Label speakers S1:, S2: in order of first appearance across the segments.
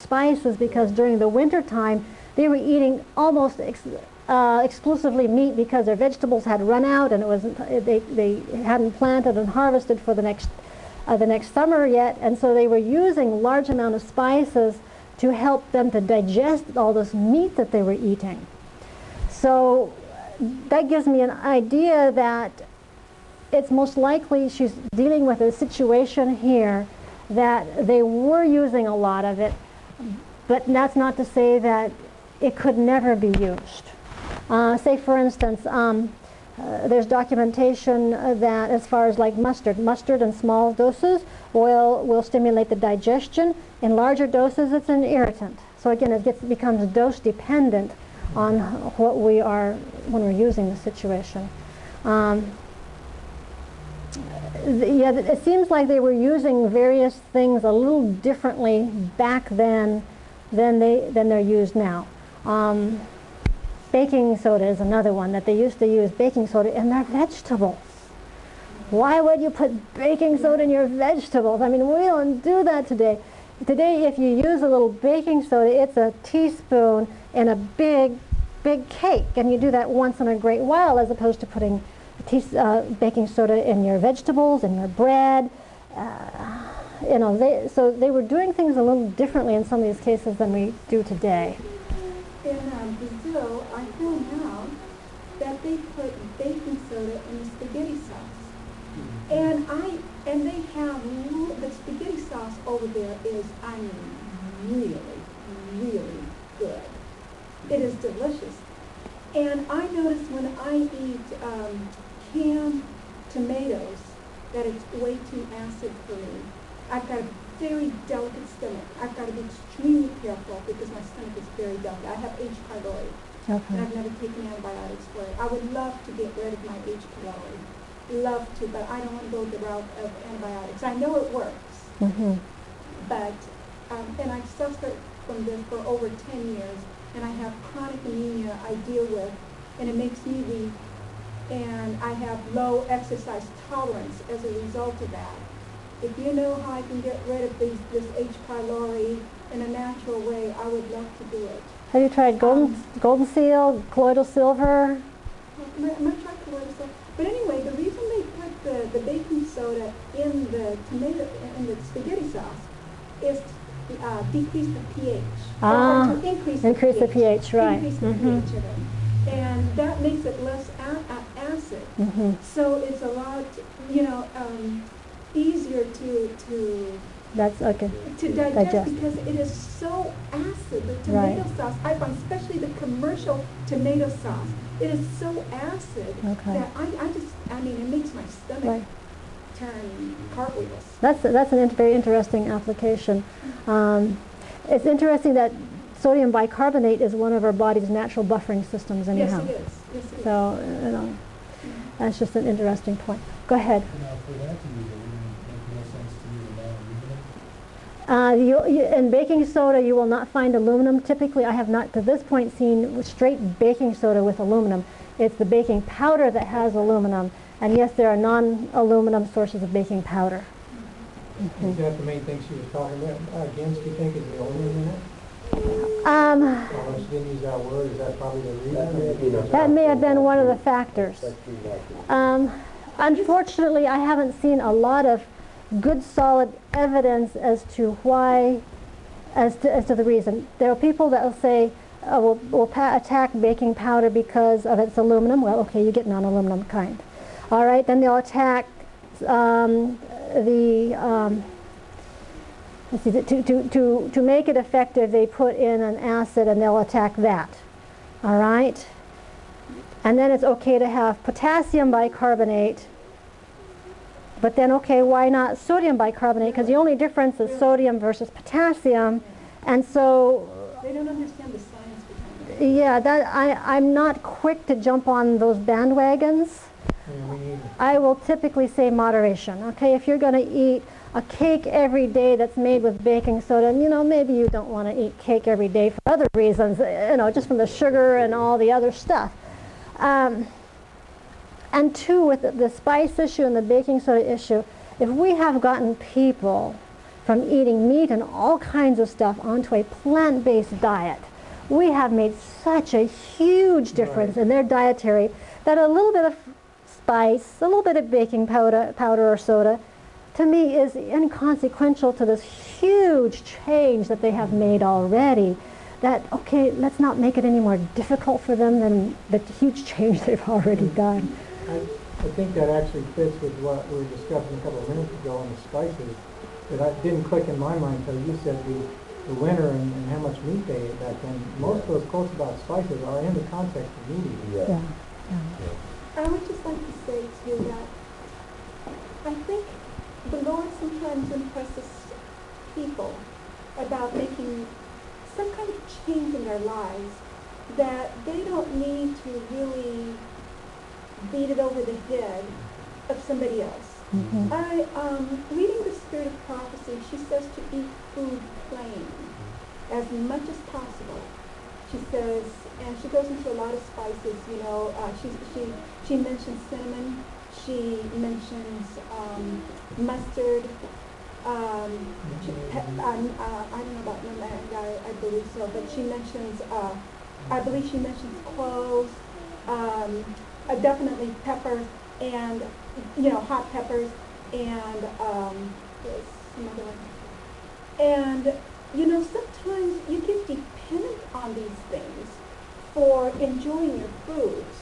S1: spices because during the winter time they were eating almost exclusively meat because their vegetables had run out and they hadn't planted and harvested for the next summer yet, and so they were using large amount of spices to help them to digest all this meat that they were eating. So that gives me an idea that it's most likely she's dealing with a situation here that they were using a lot of it, but that's not to say that it could never be used. Say for instance, there's documentation that as far as like mustard in small doses will stimulate the digestion. In larger doses it's an irritant. So again, it becomes dose dependent on what we are when we're using the situation. Yeah, it seems like they were using various things a little differently back then than they're used now. Baking soda is another one, that they used to use baking soda in their vegetables. Why would you put baking soda in your vegetables? I mean, we don't do that today. Today, if you use a little baking soda, it's a teaspoon in a big cake, and you do that once in a great while, as opposed to putting baking soda in your vegetables, in your bread. So they were doing things a little differently in some of these cases than we do today.
S2: In Brazil, I found out that they put baking soda in the spaghetti sauce, and they have the spaghetti sauce over there is, I mean, really good. It is delicious, and I notice when I eat canned tomatoes that it's way too acid for me. I've got a very delicate stomach. I've got to be extremely careful because my stomach is very delicate. I have H. pylori, and I've never taken antibiotics for it. I would love to get rid of my H. pylori, love to, but I don't want to go the route of antibiotics. I know it works, but and I've suffered from this for over 10 years, and I have chronic anemia I deal with, and it makes me weak, and I have low exercise tolerance as a result of that. If you know how I can get rid of this H. pylori in a natural way, I would love to do it.
S1: Have you tried golden seal, colloidal silver?
S2: I'm not trying colloidal silver. But anyway, the reason they put the baking soda in the spaghetti sauce is to decrease the pH. Or to increase the pH,
S1: right.
S2: Increase the pH of it. And that makes it less acid. So it's a lot, easier to digest because it is so acid. The tomato sauce, I find, especially the commercial tomato sauce, it is so acid that I mean, it makes my stomach turn cartwheels. That's
S1: a very interesting application. It's interesting that sodium bicarbonate is one of our body's natural buffering systems anyhow.
S2: Yes, it is. Yes, it is.
S1: So, that's just an interesting point. Go ahead.
S3: For that to use aluminum, it makes no sense to use aluminum.
S1: In baking soda, you will not find aluminum. Typically, I have not to this point seen straight baking soda with aluminum. It's the baking powder that has aluminum. And yes, there are non-aluminum sources of baking powder.
S3: Is that the main thing she was talking about against, do you think, is the aluminum in it? Well, she didn't use that word. Is that probably the reason?
S1: That may have been one of the factors. Unfortunately, I haven't seen a lot of good, solid evidence as to why, as to the reason. There are people that will say, will attack baking powder because of its aluminum. Well, okay, you get non-aluminum kind. All right, then they'll attack to make it effective, they put in an acid and they'll attack that. All right? And then it's okay to have potassium bicarbonate, but then, okay, why not sodium bicarbonate? Because the only difference is sodium versus potassium, and so...
S2: They don't understand the science behind it.
S1: Yeah, I'm not quick to jump on those bandwagons. I will typically say moderation. Okay, if you're going to eat a cake every day that's made with baking soda, maybe you don't want to eat cake every day for other reasons, just from the sugar and all the other stuff. And two, with the spice issue and the baking soda issue, if we have gotten people from eating meat and all kinds of stuff onto a plant-based diet, we have made such a huge difference in their dietary that a little bit of spice, a little bit of baking powder or soda, to me is inconsequential to this huge change that they have made already. That, okay, let's not make it any more difficult for them than the huge change they've already done.
S3: I think that actually fits with what we were discussing a couple of minutes ago on the spices. That didn't click in my mind until you said the winter and how much meat they ate back then. Most of those quotes about spices are in the context of meat eating.
S1: Yeah.
S2: I would just like to say too that I think the Lord sometimes impresses people about making some kind of change in their lives that they don't need to really beat it over the head of somebody else. Reading the Spirit of Prophecy, she says to eat food plain as much as possible. She says, and she goes into a lot of spices, you know, she mentions cinnamon, she mentions mustard, I don't know about nutmeg, I believe so, but she mentions, I believe she mentions cloves, definitely peppers, and, you know, hot peppers, and there's some other one. And, you know, sometimes you get dependent on these things for enjoying your foods,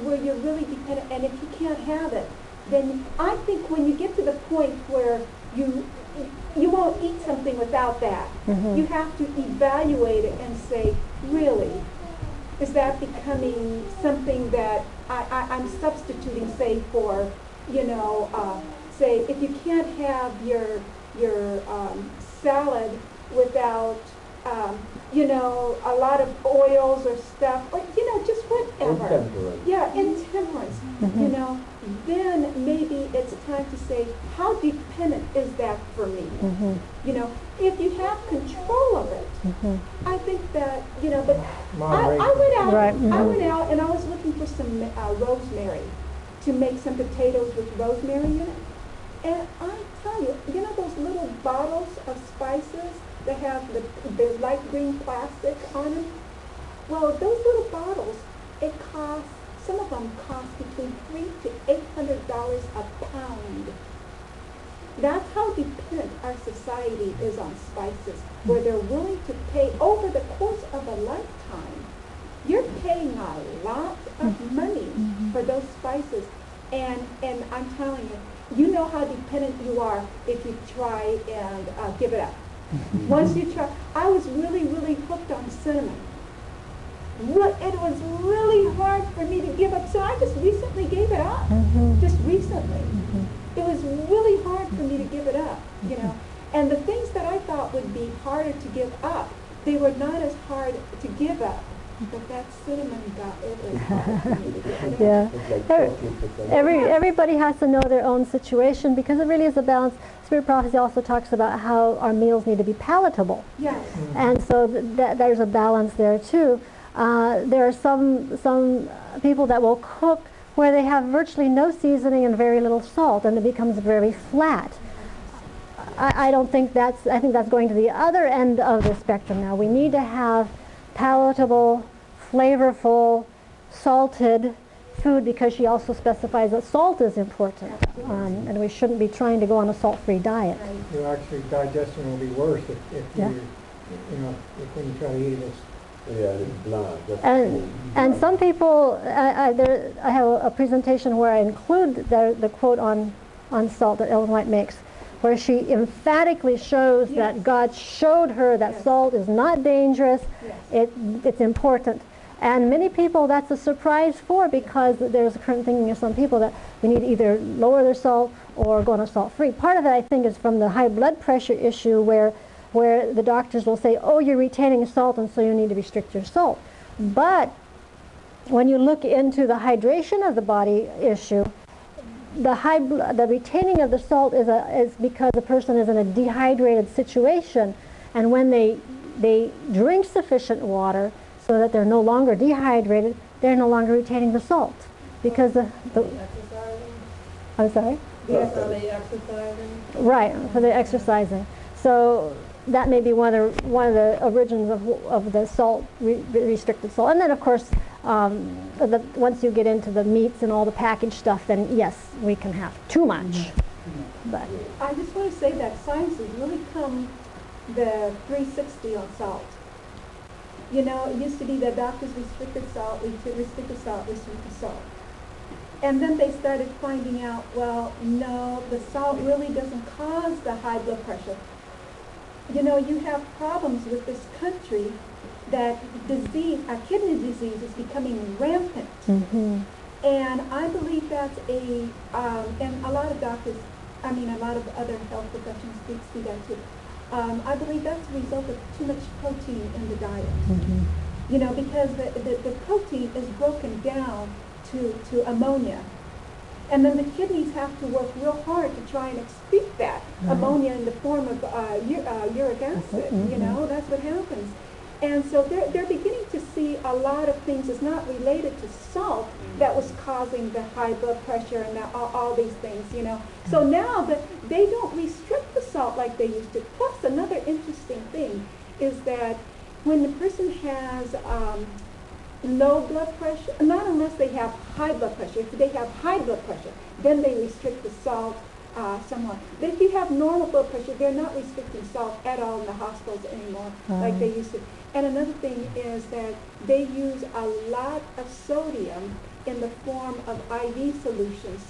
S2: where you're really dependent, and if you can't have it, then I think when you get to the point where you won't eat something without that, you have to evaluate it and say, really, is that becoming something that I'm substituting, say, for, you know, say, if you can't have your salad without, you know, a lot of oils or stuff, or, you know, just whatever.
S4: Intemperance.
S2: Yeah, intemperance, you know, then maybe it's time to say, how dependent is that for me? You know, if you have control of it, I think that, you know, but I went out, I went out and I was looking for some rosemary to make some potatoes with rosemary in it. And I tell you, you know those little bottles of spices that have the light green plastic on them? Well, those little bottles, it costs, some of them cost between $300 to $800 a pound. That's how dependent our society is on spices, where they're willing to pay over the course of a lifetime. You're paying a lot of money for those spices, and I'm telling you, you know how dependent you are if you try and give it up. Once you try, I was really, really hooked on cinnamon. It was really hard for me to give up, so I just recently gave it up. Just recently. It was really hard for me to give it up, you know. And the things that I thought would be harder to give up, they were not as hard to give up. But that cinnamon it was hard for me to give it up.
S1: Everybody has to know their own situation, because it really is a balance. Spirit Prophecy also talks about how our meals need to be palatable.
S2: Yes.
S1: And so there's a balance there too. There are some people that will cook where they have virtually no seasoning and very little salt, and it becomes very flat. I don't think that's, I think that's going to the other end of the spectrum now. We need to have palatable, flavorful, salted food, because she also specifies that salt is important, and we shouldn't be trying to go on a salt-free diet.
S3: Your actually digestion will be worse if you know, when you try to eat it.
S4: It's bland.
S1: And some people, I have a presentation where I include the quote on salt that Ellen White makes, where she emphatically shows that God showed her that salt is not dangerous, it's important. And many people, that's a surprise for, because there's a current thinking of some people that we need to either lower their salt or go on a salt-free. Part of it, I think, is from the high blood pressure issue, where the doctors will say, oh, you're retaining salt, and so you need to restrict your salt. But when you look into the hydration of the body issue, the retaining of the salt is because the person is in a dehydrated situation, and when they drink sufficient water so that they're no longer dehydrated, they're no longer retaining the salt, because I'm sorry?
S2: Yes.
S5: For the exercising.
S1: Right, for the exercising. So that may be one of the origins of the salt, restricted salt. And then, of course, once you get into the meats and all the packaged stuff, then yes, we can have too much. But
S2: I just want to say that science has really come the 360 on salt. You know, it used to be that doctors restricted salt, restricted salt, restricted salt. And then they started finding out, well, no, the salt really doesn't cause the high blood pressure. You know, you have problems with this country that kidney disease is becoming rampant. And I believe that's and a lot of doctors, a lot of other health professionals see that too. I believe that's a result of too much protein in the diet. You know, because the protein is broken down to ammonia. And then the kidneys have to work real hard to try and excrete that ammonia in the form of uric acid. You know, that's what happens. And so they're beginning to see a lot of things is not related to salt that was causing the high blood pressure and all these things, you know. So now that they don't restrict the salt like they used to. Plus, another interesting thing is that when the person has low blood pressure, not unless they have high blood pressure. If they have high blood pressure, then they restrict the salt somewhat. But if you have normal blood pressure, they're not restricting salt at all in the hospitals anymore like they used to. And another thing is that they use a lot of sodium in the form of IV solutions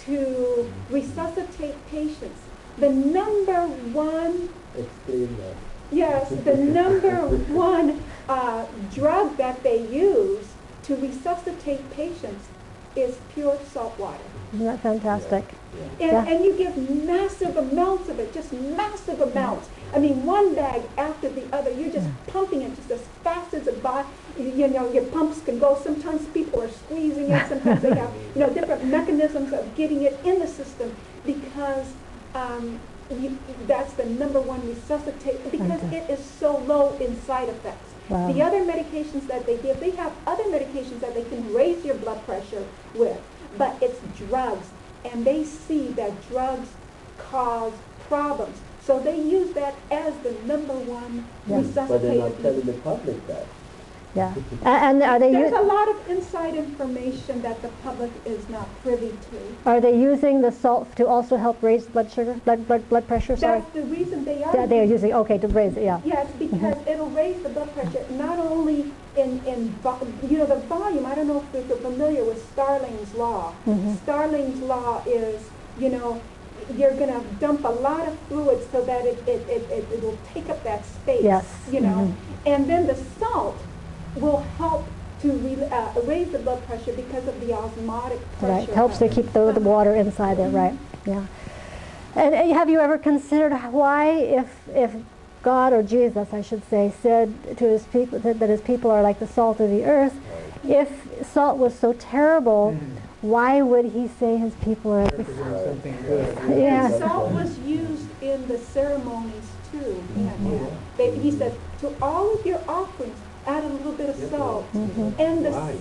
S2: to resuscitate patients. The number one
S4: Explain that.
S2: Yes, the number one drug that they use to resuscitate patients is pure salt water.
S1: isn't that fantastic?
S2: And you give massive amounts of it, just massive amounts. I mean, one bag after the other. You're just pumping it just as fast as it by. You know, your pumps can go. Sometimes people are squeezing it. Sometimes they have, different mechanisms of getting it in the system because that's the number one resuscitate because it is so low in side effects.
S1: Wow.
S2: The other medications that they give, they have other medications that they can raise your blood pressure with, but it's drugs, and they see that drugs cause problems. So they use that as the number one resuscitator.
S4: But they're not telling the public that.
S1: Yeah. And are they
S2: There's a lot of inside information that the public is not privy to.
S1: Are they using the salt to also help raise blood sugar, blood pressure? Sorry.
S2: That's the reason they are.
S1: Yeah, they are using to raise it. Yeah.
S2: Yes, because it'll raise the blood pressure not only in the volume. I don't know if you're familiar with Starling's law. Starling's law is you're going to dump a lot of fluid so that it will take up that space.
S1: Yes.
S2: And then the salt will help to raise the blood pressure because of the osmotic pressure.
S1: Right. Helps to keep the water inside there. Right. Yeah. And have you ever considered why, if God or Jesus, I should say, said to his people that his people are like the salt of the earth, if salt was so terrible, why would he say his people are like the salt?
S3: Something good.
S1: Yeah.
S2: And salt was used in the ceremonies too. He said, to all of your offerings, add a little bit of salt. And
S4: Why?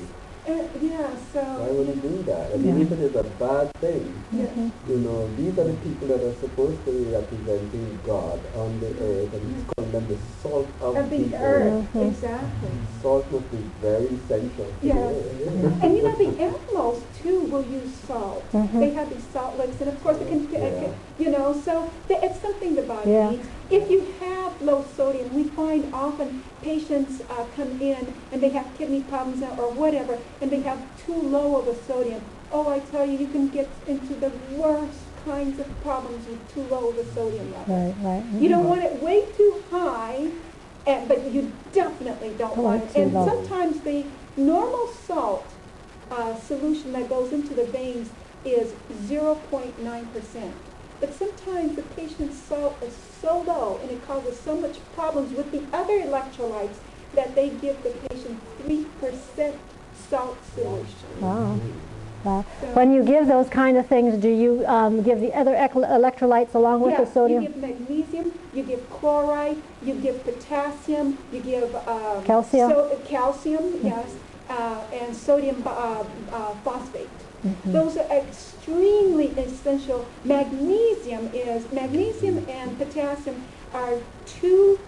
S4: Why
S2: so
S4: would he do that? I mean, if it is a bad thing, these are the people that are supposed to be representing God on the earth, and he's calling them the salt of the earth.
S2: Exactly.
S4: Salt must be very essential to the earth.
S2: And the animals too will use salt. They have these salt licks, and of course it can so it's something the body needs. If you have low sodium, we find often patients come in and they have kidney problems or whatever, and they have too low of a sodium. Oh, I tell you, you can get into the worst kinds of problems with too low of a sodium level.
S1: Right.
S2: You don't want it way too high, but you definitely don't want it. And sometimes the normal salt solution that goes into the veins is 0.9%. But sometimes the patient's salt is so low and it causes so much problems with the other electrolytes that they give the patient 3% salt solution.
S1: Wow. When you give those kind of things, do you give the other electrolytes along with the sodium?
S2: You give magnesium, you give chloride, you give potassium, you give
S1: calcium.
S2: Calcium, yes, and sodium phosphate. Those are extremely essential. Magnesium and potassium are two